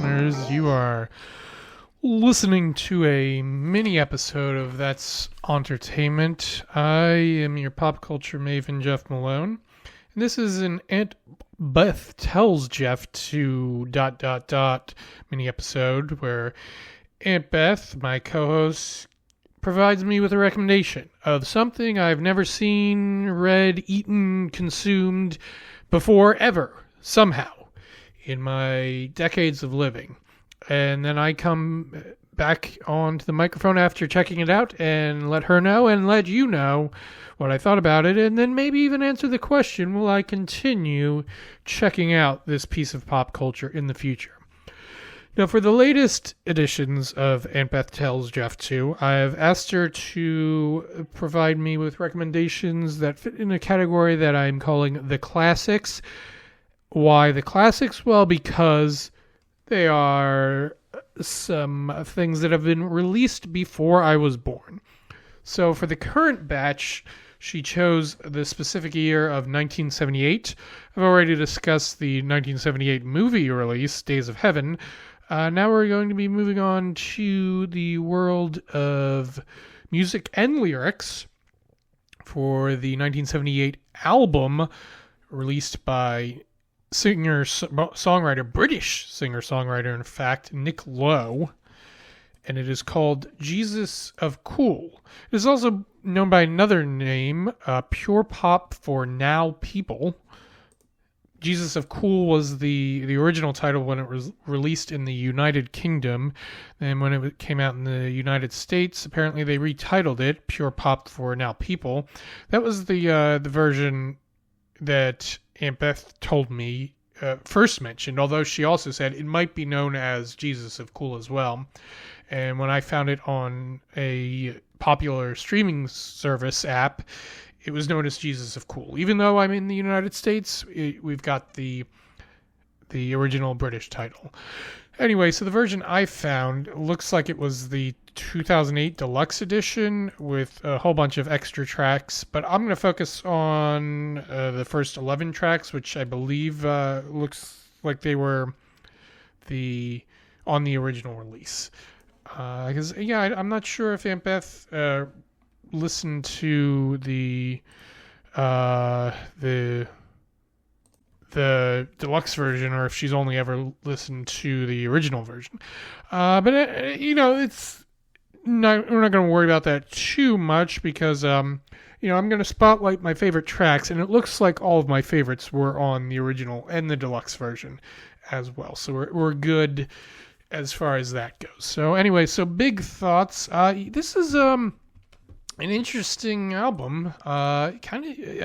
listeners. You are listening to a mini episode of That's Auntertainment. I am your pop culture maven, Jeff Malone. And this is an Aunt Beth Tells Jeff to ... mini episode where Aunt Beth, my co-host, provides me with a recommendation of something I've never seen, read, eaten, consumed before ever, somehow, in my decades of living. And then I come back onto the microphone after checking it out and let her know and let you know what I thought about it, and then maybe even answer the question, will I continue checking out this piece of pop culture in the future? Now, for the latest editions of Aunt Beth Tells Jeff 2, I've asked her to provide me with recommendations that fit in a category that I'm calling the classics. Why the classics? Well, because they are some things that have been released before I was born. So for the current batch, she chose the specific year of 1978. I've already discussed the 1978 movie release, Days of Heaven. Now we're going to be moving on to the world of music and lyrics for the 1978 album released by singer-songwriter, British singer-songwriter, in fact, Nick Lowe, and it is called Jesus of Cool. It is also known by another name, Pure Pop for Now People. Jesus of Cool was the original title when it was released in the United Kingdom. And when it came out in the United States, apparently they retitled it Pure Pop for Now People. That was the version that Aunt Beth told me first mentioned, although she also said it might be known as Jesus of Cool as well. And when I found it on a popular streaming service app, it was known as Jesus of Cool. Even though I'm in the United States, we've got the original British title. Anyway, so the version I found looks like it was the 2008 deluxe edition with a whole bunch of extra tracks, but I'm going to focus on the first 11 tracks, which I believe looks like they were on the original release. Because I'm not sure if Aunt Beth listened to the deluxe version, or if she's only ever listened to the original version. But it's not. We're not going to worry about that too much because I'm going to spotlight my favorite tracks, and it looks like all of my favorites were on the original and the deluxe version as well. So we're good as far as that goes. So anyway, so big thoughts. This is an interesting album. A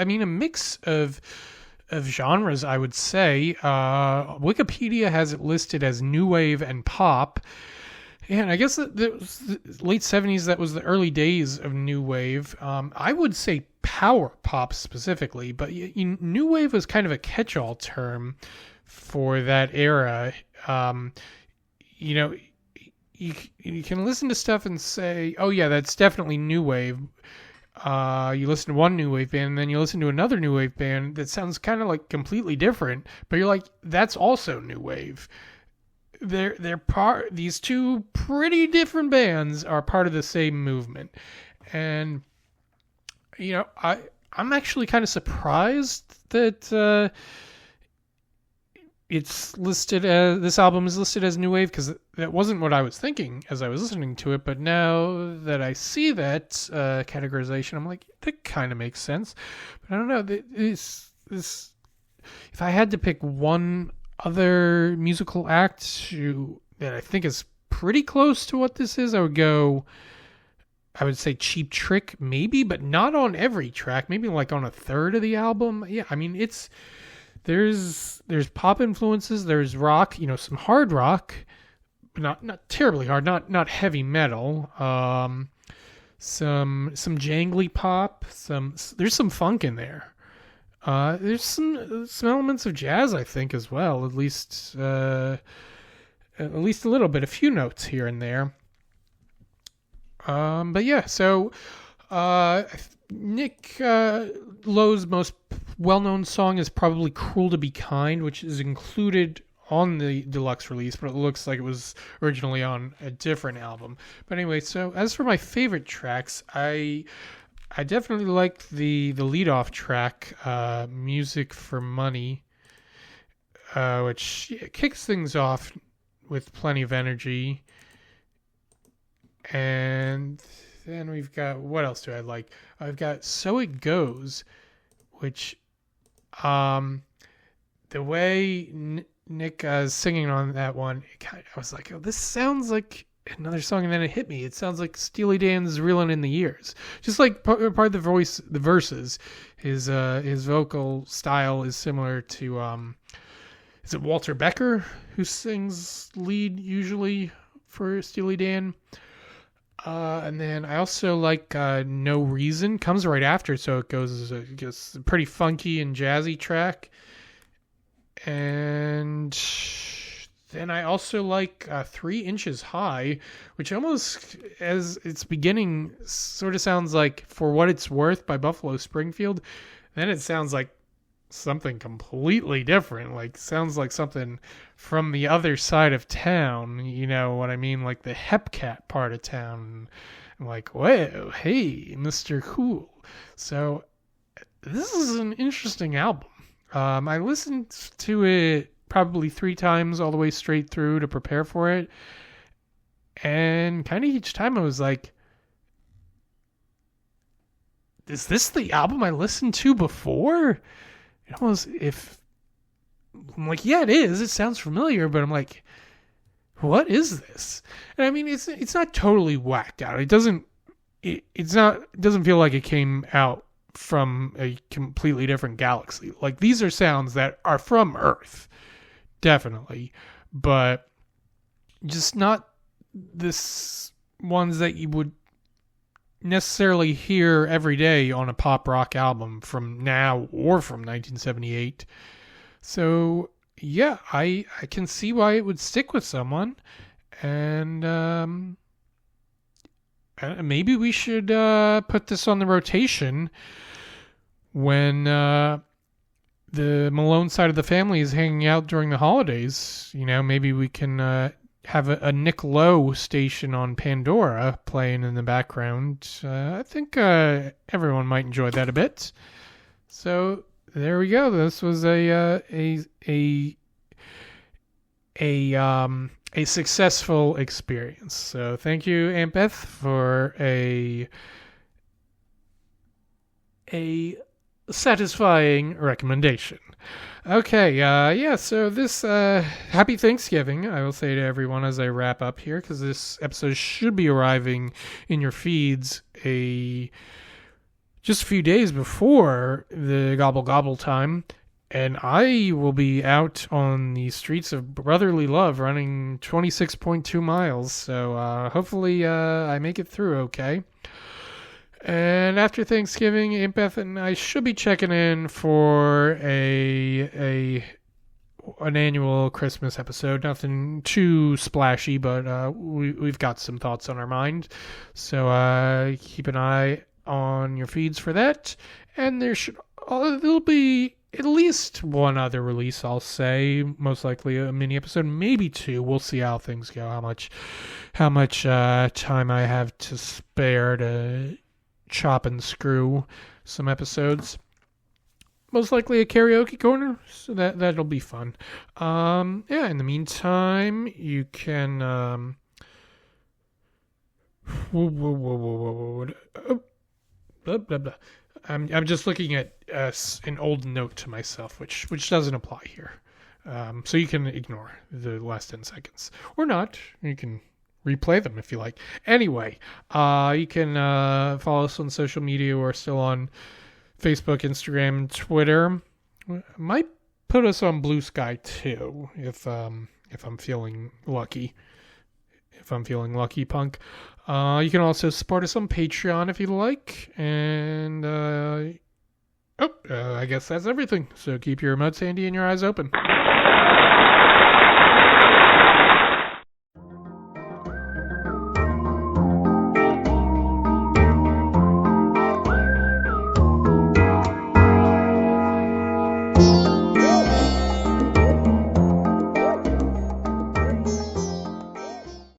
mix of genres, I would say. Wikipedia has it listed as new wave and pop. And I guess that was the late 70s, that was the early days of new wave. I would say power pop specifically, but new wave was kind of a catch-all term for that era. You can listen to stuff and say, oh yeah, that's definitely new wave. You listen to one new wave band, and then you listen to another new wave band that sounds kind of like completely different, but you're like, that's also new wave. These two pretty different bands are part of the same movement. And I'm actually kind of surprised that it's listed as, this album is listed as new wave, because that wasn't what I was thinking as I was listening to it. But now that I see that categorization, I'm like, that kind of makes sense. But I don't know. This if I had to pick one other musical act that I think is pretty close to what this is, I would say Cheap Trick, maybe, but not on every track. Maybe like on a third of the album. Yeah, I mean, there's pop influences, there's rock, some hard rock, but not terribly hard, not heavy metal. Some jangly pop, there's some funk in there. There's some elements of jazz, I think, as well. At least a little bit, a few notes here and there. But yeah, so Nick Lowe's most well-known song is probably "Cruel to Be Kind," which is included on the deluxe release, but it looks like it was originally on a different album. But anyway, so as for my favorite tracks, I definitely like the lead-off track, Music for Money, which kicks things off with plenty of energy. And then we've got, what else do I like? I've got So It Goes, which the way Nick is singing on that one, I was like, oh, this sounds like another song, and then it hit me. It sounds like Steely Dan's Reelin' in the Years. Just like part of the verses, his vocal style is similar to, is it Walter Becker who sings lead usually for Steely Dan? And then I also like No Reason, comes right after, so it goes a pretty funky and jazzy track. And then I also like 3 Inches High, which almost, as its beginning, sort of sounds like For What It's Worth by Buffalo Springfield. Then it sounds like something completely different, like sounds like something from the other side of town, you know what I mean, like the Hepcat part of town. I'm like, whoa, hey, Mr. Cool. So this is an interesting album. I listened to it probably 3 times all the way straight through to prepare for it, and kind of each time I was like, is this the album I listened to before? It almost, if I'm like, yeah, it is. It sounds familiar, but I'm like, what is this? And I mean, it's not totally whacked out. It doesn't feel like it came out from a completely different galaxy. Like, these are sounds that are from Earth, definitely, but just not this ones that you would necessarily hear every day on a pop rock album from now or from 1978. So yeah, I can see why it would stick with someone, and maybe we should put this on the rotation when the Malone side of the family is hanging out during the holidays. You know, maybe we can have a Nick Lowe station on Pandora playing in the background. I think everyone might enjoy that a bit. So there we go. This was a successful experience. So thank you, Aunt Beth, for a satisfying recommendation. Okay, so this happy Thanksgiving, I will say to everyone as I wrap up here, because this episode should be arriving in your feeds just a few days before the Gobble Gobble time, and I will be out on the streets of brotherly love running 26.2 miles, so hopefully I make it through okay. And after Thanksgiving, Aunt Beth and I should be checking in for an annual Christmas episode. Nothing too splashy, but we've got some thoughts on our mind. So keep an eye on your feeds for that. And there'll be at least one other release, I'll say. Most likely a mini episode, maybe 2. We'll see how things go, how much time I have to spare to chop and screw some episodes. Most likely a karaoke corner, so that'll be fun. In the meantime, you can I'm just looking at an old note to myself, which doesn't apply here. So you can ignore the last 10 seconds or not. You can replay them if you like. Anyway, you can follow us on social media. We're still on Facebook, Instagram, Twitter. Might put us on Blue Sky too, if I'm feeling lucky. If I'm feeling lucky, punk. You can also support us on Patreon if you like. And I guess that's everything. So keep your remotes handy and your eyes open.